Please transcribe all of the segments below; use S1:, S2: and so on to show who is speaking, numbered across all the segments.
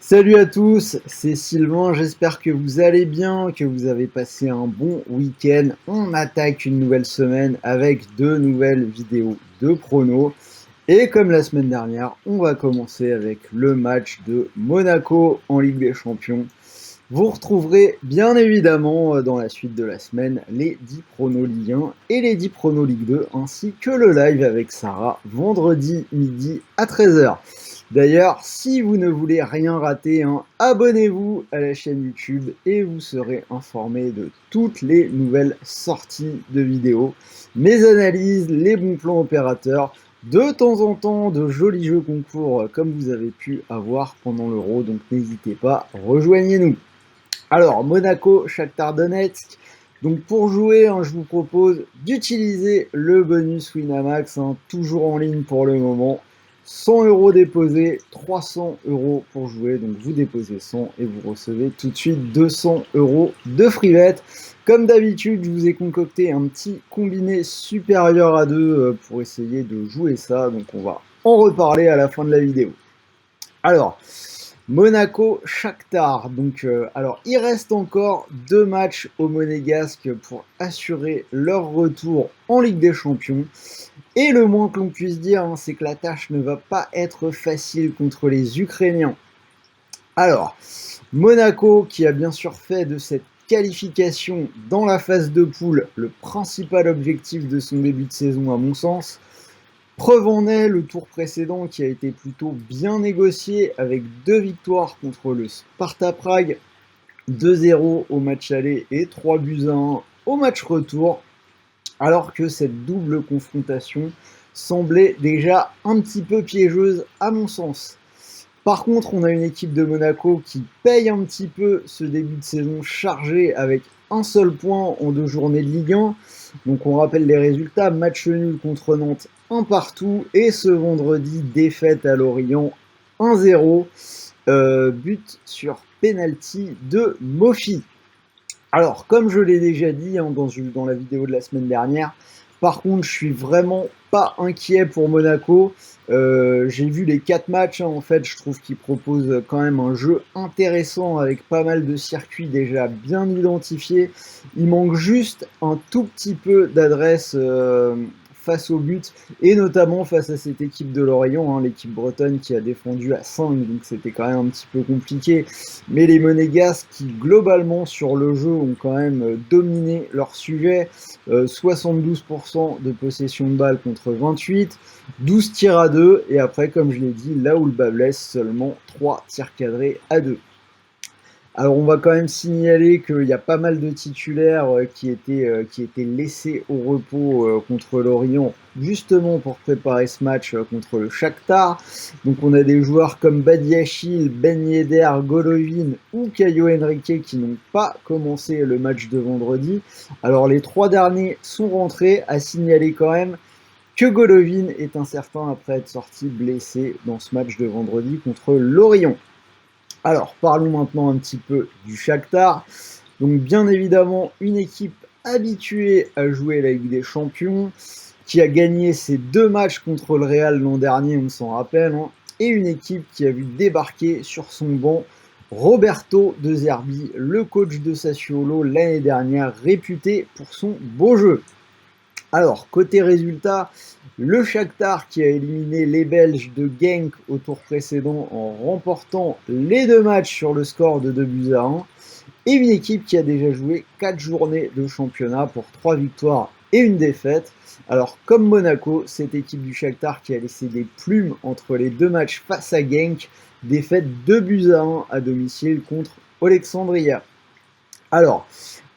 S1: Salut à tous, c'est Sylvain, j'espère que vous allez bien, que vous avez passé un bon week-end. On attaque une nouvelle semaine avec de nouvelles vidéos de pronos. Et comme la semaine dernière, on va commencer avec le match de Monaco en Ligue des Champions. Vous retrouverez bien évidemment dans la suite de la semaine les 10 pronos Ligue 1 et les 10 pronos Ligue 2 ainsi que le live avec Sarah vendredi midi à 13h. D'ailleurs, si vous ne voulez rien rater, abonnez-vous à la chaîne YouTube et vous serez informé de toutes les nouvelles sorties de vidéos, mes analyses, les bons plans opérateurs, de temps en temps de jolis jeux concours comme vous avez pu avoir pendant l'Euro, donc n'hésitez pas, rejoignez-nous. Alors, Monaco, Shakhtar Donetsk. Donc pour jouer, je vous propose d'utiliser le bonus Winamax, toujours en ligne pour le moment. 100 € déposés, 300 € pour jouer. Donc vous déposez 100 et vous recevez tout de suite 200 € de free bet. Comme d'habitude, je vous ai concocté un petit combiné supérieur à 2 pour essayer de jouer ça. Donc on va en reparler à la fin de la vidéo. Alors, Monaco, Shakhtar. Donc, alors, il reste encore 2 matchs aux Monégasques pour assurer leur retour en Ligue des Champions. Et le moins que l'on puisse dire, c'est que la tâche ne va pas être facile contre les Ukrainiens. Alors, Monaco, qui a bien sûr fait de cette qualification dans la phase de poule le principal objectif de son début de saison, à mon sens. Preuve en est le tour précédent qui a été plutôt bien négocié avec 2 victoires contre le Sparta Prague, 2-0 au match aller et 3-1 au match retour, alors que cette double confrontation semblait déjà un petit peu piégeuse à mon sens. Par contre, on a une équipe de Monaco qui paye un petit peu ce début de saison chargé avec un seul point en 2 journées de Ligue 1. Donc on rappelle les résultats, match nul contre Nantes, 1 partout, et ce vendredi, défaite à Lorient, 1-0, but sur penalty de Mofi. Alors, comme je l'ai déjà dit dans la vidéo de la semaine dernière, par contre, je suis vraiment pas inquiet pour Monaco. J'ai vu les 4 matchs, en fait, je trouve qu'ils proposent quand même un jeu intéressant avec pas mal de circuits déjà bien identifiés. Il manque juste un tout petit peu d'adresse face au but, et notamment face à cette équipe de Lorient, l'équipe bretonne qui a défendu à 5, donc c'était quand même un petit peu compliqué. Mais les Monégasques qui, globalement, sur le jeu, ont quand même dominé leur sujet. 72% de possession de balle contre 28, 12 tirs à 2, et après, comme je l'ai dit, là où le bas blesse, seulement 3 tirs cadrés à 2. Alors on va quand même signaler qu'il y a pas mal de titulaires qui étaient laissés au repos contre Lorient, justement pour préparer ce match contre le Shakhtar. Donc on a des joueurs comme Badiachil, Ben Yedder, Golovin ou Caio Henrique qui n'ont pas commencé le match de vendredi. Alors les 3 derniers sont rentrés, à signaler quand même que Golovin est incertain après être sorti blessé dans ce match de vendredi contre Lorient. Alors, parlons maintenant un petit peu du Shakhtar. Donc, bien évidemment, une équipe habituée à jouer la Ligue des Champions, qui a gagné ses 2 matchs contre le Real l'an dernier, on s'en rappelle, et une équipe qui a vu débarquer sur son banc Roberto De Zerbi, le coach de Sassuolo l'année dernière, réputé pour son beau jeu. Alors, côté résultat, le Shakhtar qui a éliminé les Belges de Genk au tour précédent en remportant les 2 matchs sur le score de 2-1, et une équipe qui a déjà joué 4 journées de championnat pour 3 victoires et une défaite. Alors, comme Monaco, cette équipe du Shakhtar qui a laissé des plumes entre les 2 matchs face à Genk, défaite 2-1 à domicile contre Alexandria. Alors,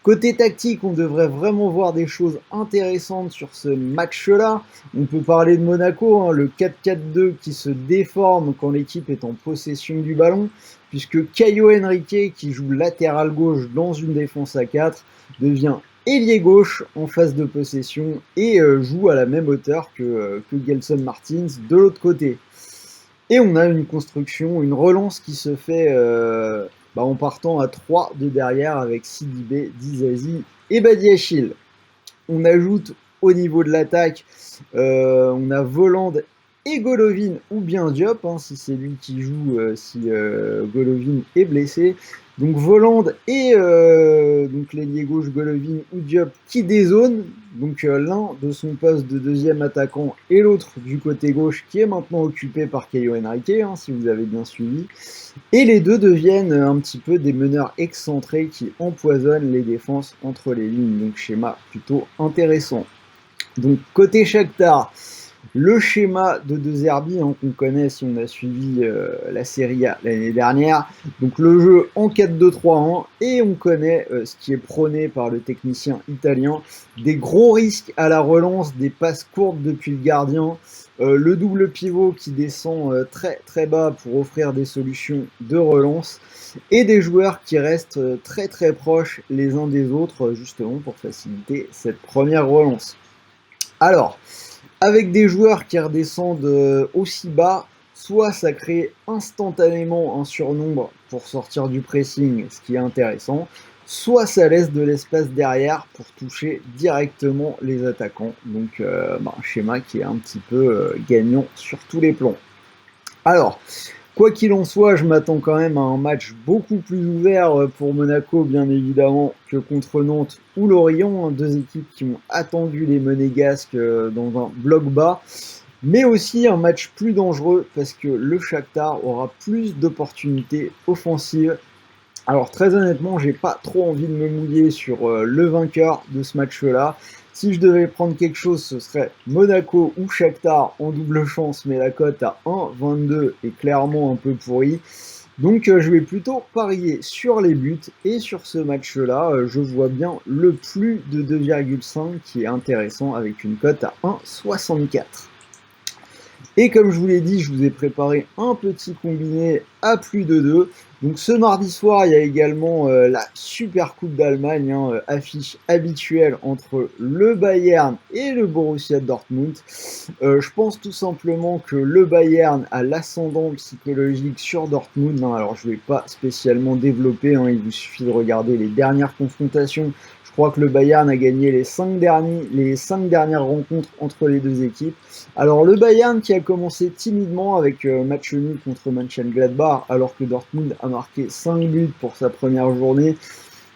S1: côté tactique, on devrait vraiment voir des choses intéressantes sur ce match-là. On peut parler de Monaco, le 4-4-2 qui se déforme quand l'équipe est en possession du ballon, puisque Caio Henrique, qui joue latéral gauche dans une défense à 4, devient ailier gauche en phase de possession et joue à la même hauteur que Gelson Martins de l'autre côté. Et on a une construction, une relance qui se fait en partant à 3 de derrière avec Sidibé, Dizazi et Badiachil. On ajoute au niveau de l'attaque, on a Voland et Golovin ou bien Diop, hein, si c'est lui qui joue, si Golovin est blessé. Donc Voland et donc l'ailier gauche Golovin ou Diop qui dézone, donc l'un de son poste de deuxième attaquant et l'autre du côté gauche qui est maintenant occupé par Caio Henrique, hein, si vous avez bien suivi. Et les deux deviennent un petit peu des meneurs excentrés qui empoisonnent les défenses entre les lignes, donc schéma plutôt intéressant. Donc côté Shakhtar, le schéma de De Zerbi, hein, qu'on connaît si on a suivi la Serie A l'année dernière. Donc le jeu en 4-2-3-1 et on connaît ce qui est prôné par le technicien italien. Des gros risques à la relance, des passes courtes depuis le gardien, le double pivot qui descend très très bas pour offrir des solutions de relance et des joueurs qui restent très très proches les uns des autres justement pour faciliter cette première relance. Alors, avec des joueurs qui redescendent aussi bas, soit ça crée instantanément un surnombre pour sortir du pressing, ce qui est intéressant, soit ça laisse de l'espace derrière pour toucher directement les attaquants. Donc un schéma qui est un petit peu gagnant sur tous les plans. Alors, quoi qu'il en soit, je m'attends quand même à un match beaucoup plus ouvert pour Monaco, bien évidemment, que contre Nantes ou Lorient, hein, deux équipes qui ont attendu les Monégasques dans un bloc bas, mais aussi un match plus dangereux parce que le Shakhtar aura plus d'opportunités offensives. Alors très honnêtement, j'ai pas trop envie de me mouiller sur le vainqueur de ce match-là. Si je devais prendre quelque chose, ce serait Monaco ou Shakhtar en double chance, mais la cote à 1,22 est clairement un peu pourrie. Donc je vais plutôt parier sur les buts et sur ce match-là, je vois bien le plus de 2,5 qui est intéressant avec une cote à 1,64. Et comme je vous l'ai dit, je vous ai préparé un petit combiné à plus de 2. Donc ce mardi soir, il y a également la Super Coupe d'Allemagne, hein, affiche habituelle entre le Bayern et le Borussia Dortmund. Je pense tout simplement que le Bayern a l'ascendant psychologique sur Dortmund. Hein. Alors je ne vais pas spécialement développer, hein, il vous suffit de regarder les dernières confrontations. Je crois que le Bayern a gagné les 5 dernières rencontres entre les deux équipes. Alors le Bayern qui a commencé timidement avec match nul contre Mönchengladbach alors que Dortmund a marqué 5 buts pour sa première journée.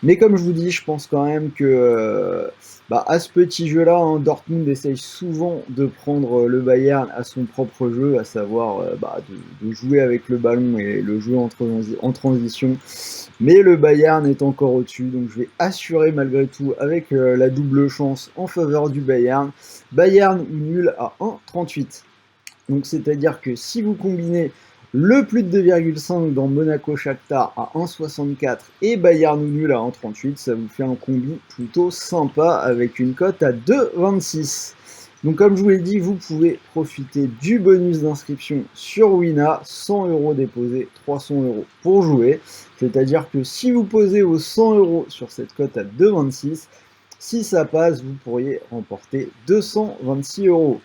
S1: Mais comme je vous dis, je pense quand même que à ce petit jeu-là, hein, Dortmund essaye souvent de prendre le Bayern à son propre jeu, à savoir de jouer avec le ballon et le jeu en transition. Mais le Bayern est encore au-dessus, donc je vais assurer malgré tout avec la double chance en faveur du Bayern. Bayern ou nul à 1,38. Donc c'est-à-dire que si vous combinez le plus de 2,5 dans Monaco Shakhtar à 1,64 et Bayern ou nul à 1,38, ça vous fait un combi plutôt sympa avec une cote à 2,26. Donc comme je vous l'ai dit, vous pouvez profiter du bonus d'inscription sur Wina, 100 € déposés, 300 € pour jouer. C'est-à-dire que si vous posez vos 100 € sur cette cote à 2,26, si ça passe, vous pourriez remporter 226 €.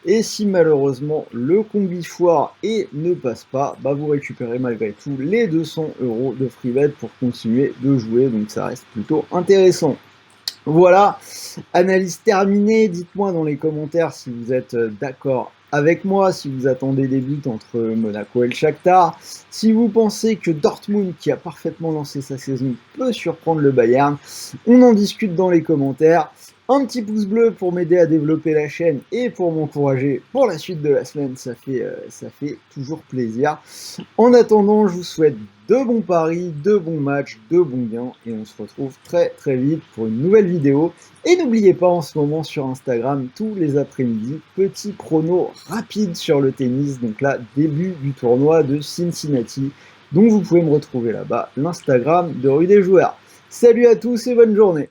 S1: Et si malheureusement le combi foire et ne passe pas, vous récupérez malgré tout les 200 € de free bet pour continuer de jouer. Donc ça reste plutôt intéressant. Voilà, analyse terminée. Dites-moi dans les commentaires si vous êtes d'accord avec moi, si vous attendez des buts entre Monaco et le Shakhtar, si vous pensez que Dortmund, qui a parfaitement lancé sa saison, peut surprendre le Bayern. On en discute dans les commentaires. Un petit pouce bleu pour m'aider à développer la chaîne et pour m'encourager pour la suite de la semaine, ça fait toujours plaisir. En attendant, je vous souhaite de bons paris, de bons matchs, de bons gains et on se retrouve très très vite pour une nouvelle vidéo. Et n'oubliez pas en ce moment sur Instagram, tous les après-midi, petit prono rapide sur le tennis. Donc là, début du tournoi de Cincinnati. Donc vous pouvez me retrouver là-bas, l'Instagram de Rue des Joueurs. Salut à tous et bonne journée!